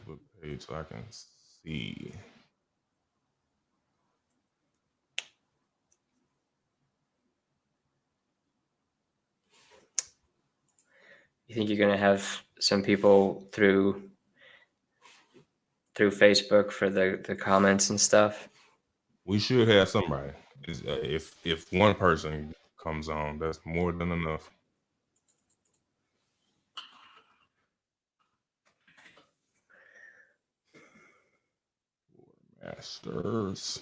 Facebook page so I can see. You think you're gonna have some people through Facebook for the comments and stuff? We should have somebody. If one person comes on, that's more than enough. Masters.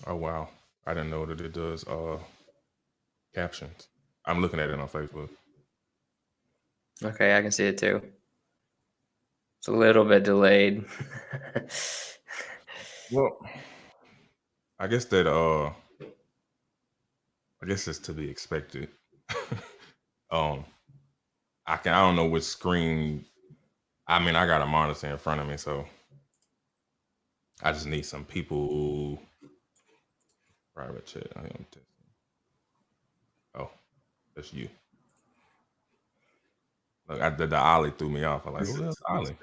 Oh wow, I didn't know that it does captions. I'm looking at it on Facebook. Okay, I can see it too. It's a little bit delayed. Well, I guess that I guess it's to be expected. I don't know which screen. I mean, I got a monitor in front of me, so I just need some people. Private chat. I am testing. Oh, that's you. Look, the Ollie threw me off. I'm like, who else Ollie?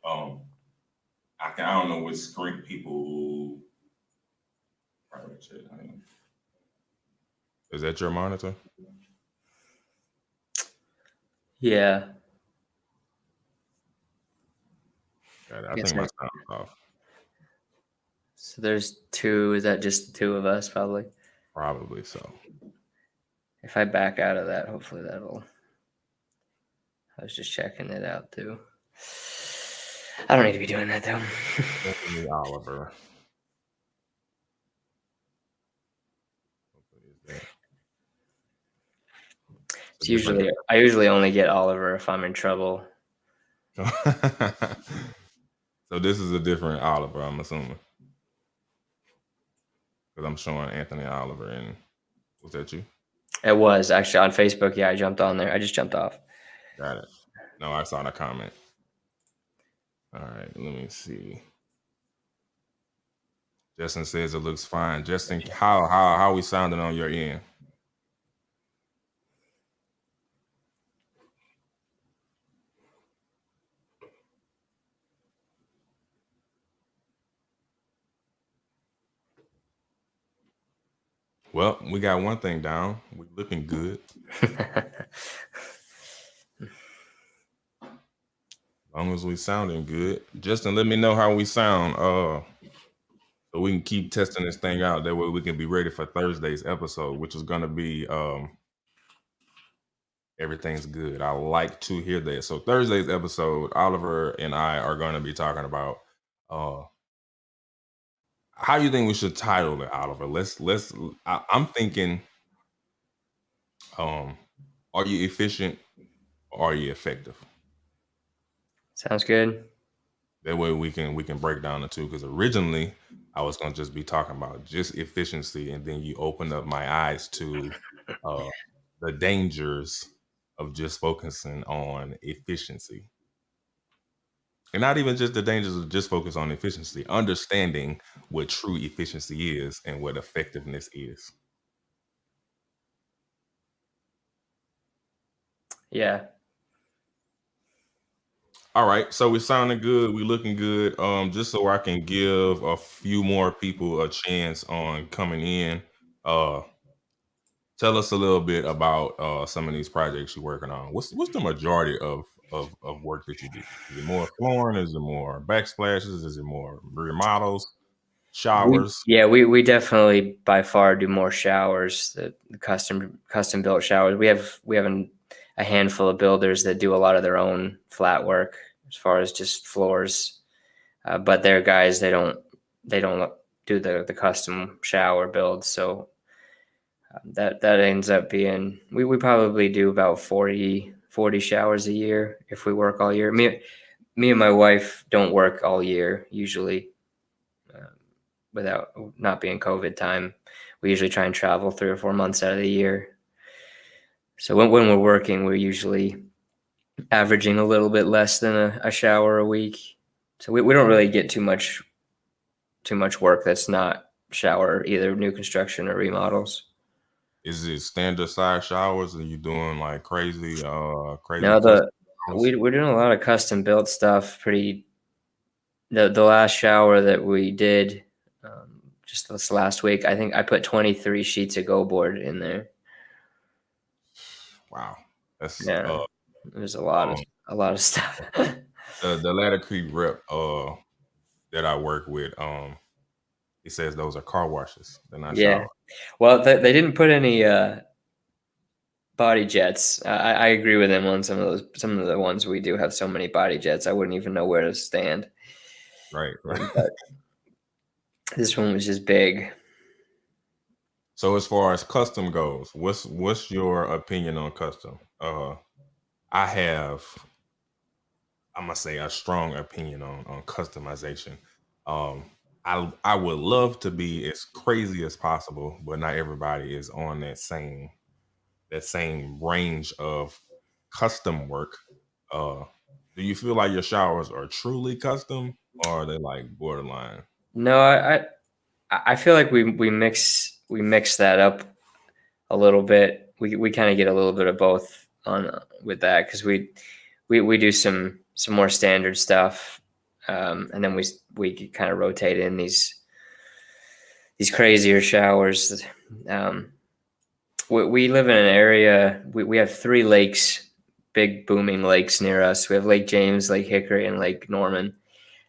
I don't know which screen people. Private chat. Is that your monitor? Yeah. I think my sound's off. So there's two. Is that just the two of us? Probably. Probably so. If I back out of that, hopefully that'll. I was just checking it out too. I don't need to be doing that though. Anthony Oliver. It's I usually only get Oliver if I'm in trouble. So this is a different Oliver, I'm assuming. Because I'm showing Anthony Oliver, and was that you? It was actually on Facebook. Yeah, I jumped on there. I just jumped off. Got it. No, I saw the comment. All right, let me see. Justin says it looks fine. Justin, how are we sounding on your end? Well, we got one thing down. We're looking good. As long as we sounding good. Justin, let me know how we sound. So we can keep testing this thing out. That way we can be ready for Thursday's episode, which is gonna be everything's good. I like to hear that. So Thursday's episode, Oliver and I are gonna be talking about how do you think we should title it, Oliver? I'm thinking are you efficient or are you effective? Sounds good. That way we can break down the two, because originally I was gonna just be talking about just efficiency, and then you open up my eyes to the dangers of just focusing on efficiency. And not even just the dangers of just focus on efficiency, understanding what true efficiency is and what effectiveness is. Yeah. All right, so we're sounding good. We're looking good. Just so I can give a few more people a chance on coming in. Tell us a little bit about some of these projects you're working on. What's the majority of work that you do? Is it more flooring? Is it more backsplashes? Is it more remodels, showers? We definitely by far do more showers. The custom built showers. We have a handful of builders that do a lot of their own flat work as far as just floors, but they're guys they don't do the custom shower builds. So that ends up being we probably do about 40 showers a year if we work all year. Me and my wife don't work all year usually. Without not being COVID time, we usually try and travel 3 or 4 months out of the year. So when we're working, we're usually averaging a little bit less than a shower a week. So we don't really get too much much work that's not shower, either new construction or remodels. Is it standard size showers? Are you doing like crazy Now custom the showers? we're doing a lot of custom built stuff. Pretty the last shower that we did just this last week, I think I put 23 sheets of go board in there. Wow, that's Yeah, there's um a lot of stuff. the Ladder Creek rep that I work with. He says those are car washes. They're not Yeah. showers. Well, they didn't put any body jets. I agree with him on some of the ones we do have so many body jets. I wouldn't even know where to stand. Right, right. But this one was just big. So as far as custom goes, what's your opinion on custom? I have, I must say, a strong opinion on customization. Um, I would love to be as crazy as possible, but not everybody is on that same range of custom work. Uh, do you feel like your showers are truly custom, or are they like borderline? No, I feel like we mix that up a little bit. We kind of get a little bit of both on with that because we do some more standard stuff, and then we kind of rotate in these crazier showers. Um, we live in an area. We have 3 lakes, big booming lakes near us. We have Lake James, Lake Hickory, and Lake Norman,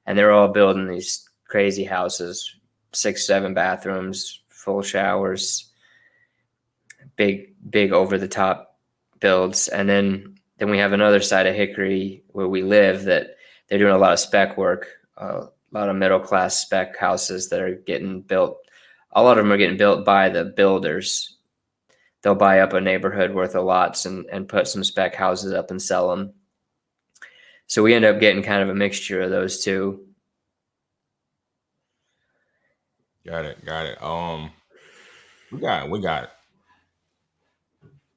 and they're all building these crazy houses, 6, 7 bathrooms, full showers, big over the top builds. And then we have another side of Hickory where we live that they're doing a lot of spec work, a lot of middle class spec houses that are getting built. A lot of them are getting built by the builders. They'll buy up a neighborhood worth of lots and put some spec houses up and sell them. So we end up getting kind of a mixture of those two. Got it, got it. We got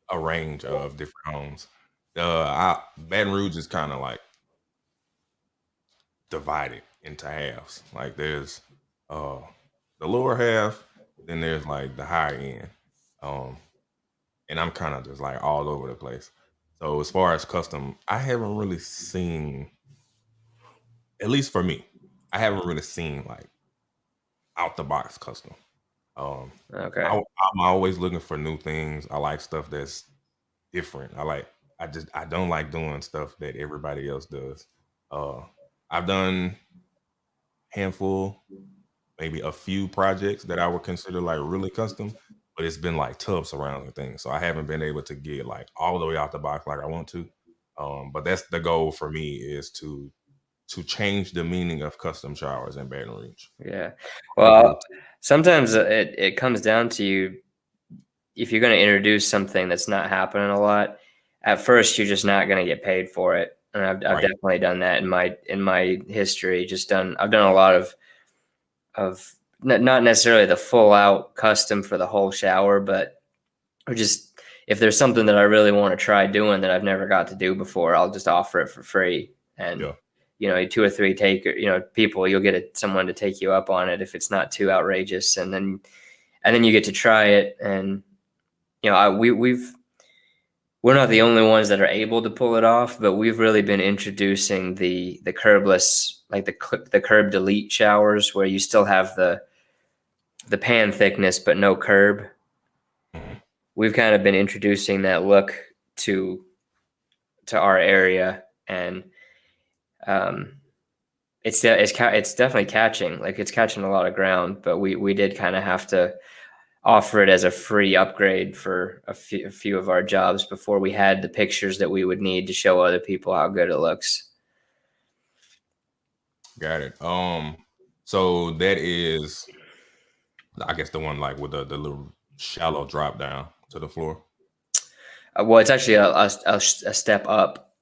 a range of different homes. Baton Rouge is kind of like divided into halves. Like there's uh the lower half, then there's like the higher end. Um, and I'm kind of just like all over the place. So as far as custom, I haven't really seen, at least for me, I haven't really seen like out the box custom. Um, Okay. I'm always looking for new things. I like stuff that's different. I don't like doing stuff that everybody else does. Uh, I've done handful, maybe a few projects that I would consider like really custom, but it's been like tub surrounds and things. So I haven't been able to get like all the way out the box like I want to. But that's the goal for me is to change the meaning of custom showers in Baton Rouge. Yeah. People, Well, sometimes it comes down to you if you're going to introduce something that's not happening a lot. At first, you're just not going to get paid for it, and I've right, definitely done that in my history. I've done a lot of not necessarily the full out custom for the whole shower, but or just if there's something that I really want to try doing that I've never got to do before, I'll just offer it for free. And yeah, 2 or 3 people, you'll get someone to take you up on it if it's not too outrageous, and then you get to try it. And we're not the only ones that are able to pull it off, but we've really been introducing the curbless, like the curb delete showers, where you still have the pan thickness but no curb. mhm, We've kind of been introducing that look to our area, and it's definitely catching. Like it's catching a lot of ground, but we did kind of have to offer it as a free upgrade for a few of our jobs before we had the pictures that we would need to show other people how good it looks. got it. So that is, I guess, the one like with the little shallow drop down to the floor. Well, it's actually a step up,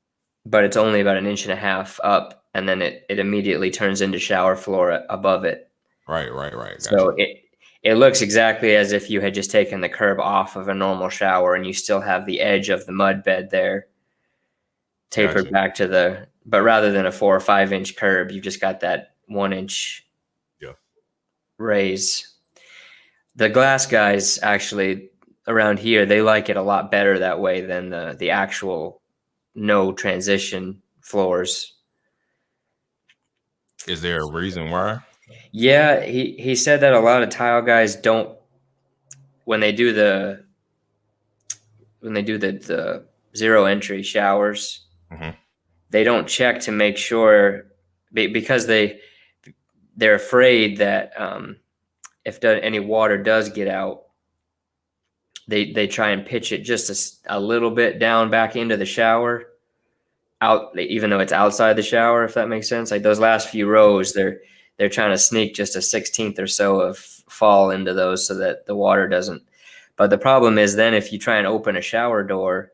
but it's only about 1.5 inches up, and then it immediately turns into shower floor above it. Right, right, right. So Gotcha. it looks exactly as if you had just taken the curb off of a normal shower, and you still have the edge of the mud bed there tapered Gotcha. back but rather than a 4 or 5 inch curb, you've just got that 1 inch Yeah. raise. The glass guys actually around here, they like it a lot better that way than the actual no transition floors. Is there a reason why? Yeah, he said that a lot of tile guys don't when they do the the zero entry showers, Hmm. they don't check to make sure because they're afraid that if any water does get out, they try and pitch it just a little bit down back into the shower, out even though it's outside the shower, if that makes sense. Like those last few rows, they're trying to sneak just a 16th or so of fall into those so that the water doesn't. But the problem is then if you try and open a shower door,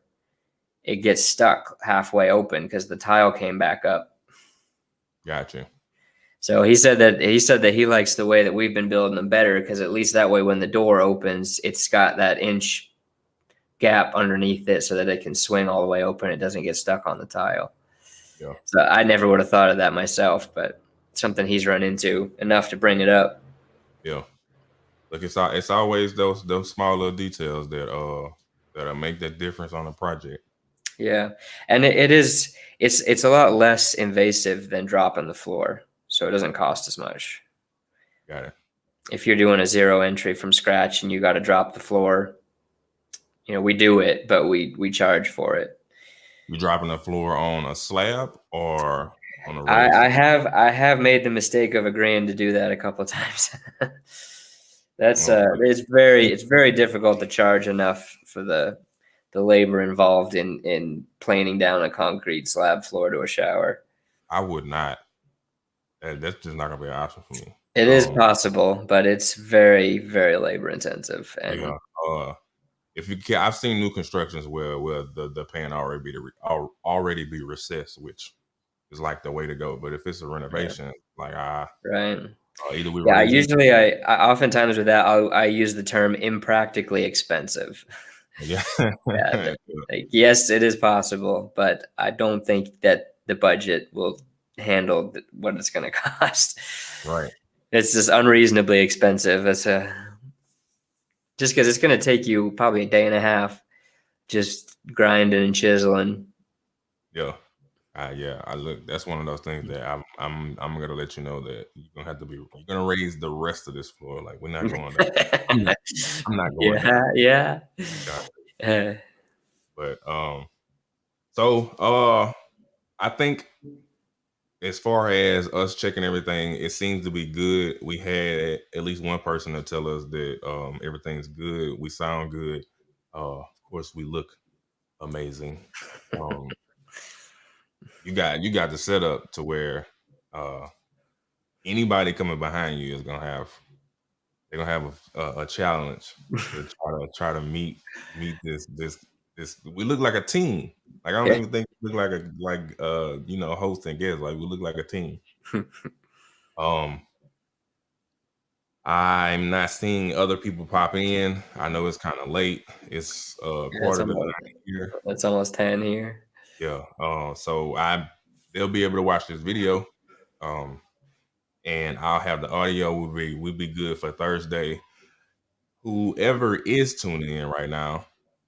it gets stuck halfway open because the tile came back up. Gotcha. So he said that he likes the way that we've been building them better because at least that way when the door opens, it's got that inch gap underneath it so that it can swing all the way open. It doesn't get stuck on the tile. Yeah. So I never would have thought of that myself, but something he's run into enough to bring it up. Yeah. Look, it's always those small little details that'll make that difference on a project. Yeah, and it's a lot less invasive than dropping the floor, so it doesn't cost as much. Got it. If you're doing a zero entry from scratch and you got to drop the floor, we do it, but we charge for it. You dropping the floor on a slab or on a raised? I have made the mistake of agreeing to do that a couple of times. That's it's very difficult to charge enough for the labor involved in planing down a concrete slab floor to a shower. I would not. That's just not gonna be an option for me. It is possible, but it's very, very labor intensive. And yeah, if you can, I've seen new constructions where the pan already be recessed, which is like the way to go. But if it's a renovation, like right. Either we usually I oftentimes with that I use the term impractically expensive. Yeah. Like, yes, it is possible, but I don't think that the budget will handle what it's going to cost. Right. It's just unreasonably expensive. Just because it's going to take you probably a day and a half, just grinding and chiseling. Yeah. I look. That's one of those things that I'm gonna let you know that you're gonna raise the rest of this floor. Like we're not going. I'm not going. Yeah. But so I think as far as us checking everything, it seems to be good. We had at least one person to tell us that everything's good. We sound good. Of course, we look amazing. You got the setup to where anybody coming behind you is gonna have a challenge to try to meet this. We look like a team. Like I don't even think we look like host and guest. Like we look like a team. I'm not seeing other people pop in. I know it's kind of late. It's quarter to 9 here. It's almost 10 here. Yeah. So they'll be able to watch this video. And I'll have the audio. We'll be good for Thursday. Whoever is tuning in right now,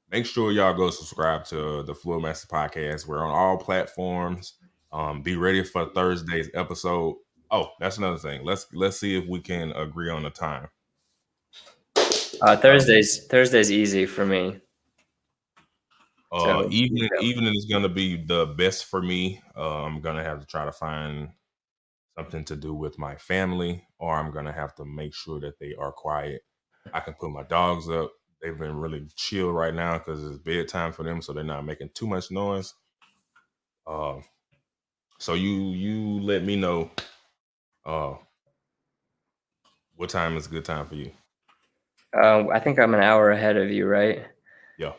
make sure y'all go subscribe to the Floormaster Podcast. We're on all platforms. Be ready for Thursday's episode. Oh, that's another thing. Let's see if we can agree on the time. Thursday's easy for me. Evening is gonna be the best for me. I'm gonna have to try to find something to do with my family, or I'm gonna have to make sure that they are quiet. I can put my dogs up. They've been really chill right now because it's bedtime for them, so they're not making too much noise. So you let me know what time is a good time for you. I think I'm an hour ahead of you, right? Yeah.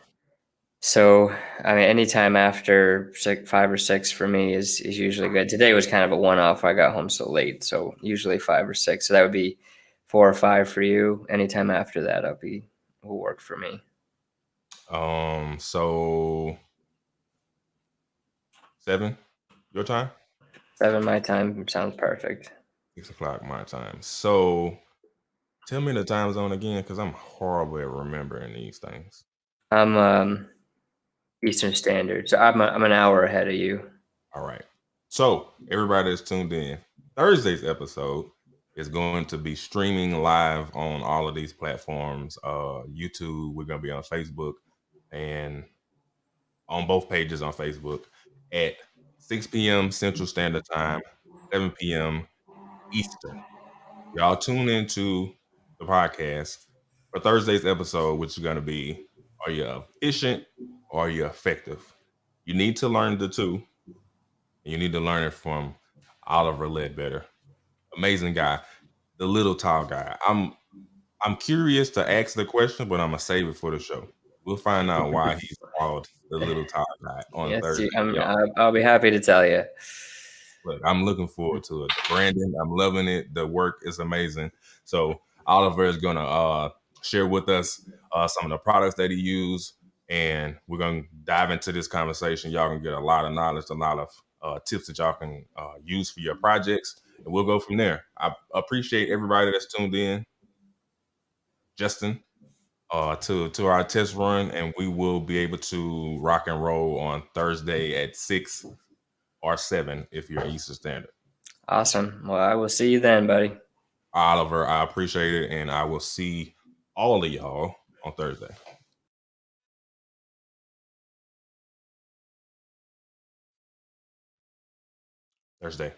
So, I mean, anytime after 5 or 6 for me is usually good. Today was kind of a one-off. I got home so late, so usually 5 or 6. So that would be 4 or 5 for you. Anytime after that, will work for me. So 7 your time? 7 my time sounds perfect. 6 o'clock my time. So Tell me the time zone again, because I'm horrible at remembering these things. I'm Eastern Standard, so I'm an hour ahead of you. All right. So everybody that's tuned in, Thursday's episode is going to be streaming live on all of these platforms. YouTube, we're gonna be on Facebook and on both pages on Facebook at 6 p.m. Central Standard Time, 7 p.m. Eastern. Y'all tune into the podcast for Thursday's episode, which is going to be, are you efficient or are you effective? You need to learn the two. And you need to learn it from Oliver Ledbetter. Amazing guy, the little tall guy. I'm curious to ask the question, but I'm gonna save it for the show. We'll find out why he's called the little tall guy on Yes, Thursday, y'all. I'll be happy to tell you. Look, I'm looking forward to it. Brandon, I'm loving it. The work is amazing. So Oliver is gonna share with us some of the products that he used, and we're gonna dive into this conversation. Y'all can get a lot of knowledge, a lot of tips that y'all can use for your projects, and we'll go from there. I appreciate everybody that's tuned in, Justin, to our test run, and we will be able to rock and roll on Thursday at 6 or 7 if you're Eastern Standard. Awesome. Well, I will see you then, buddy. Oliver, I appreciate it, and I will see all of y'all on Thursday. Thursday.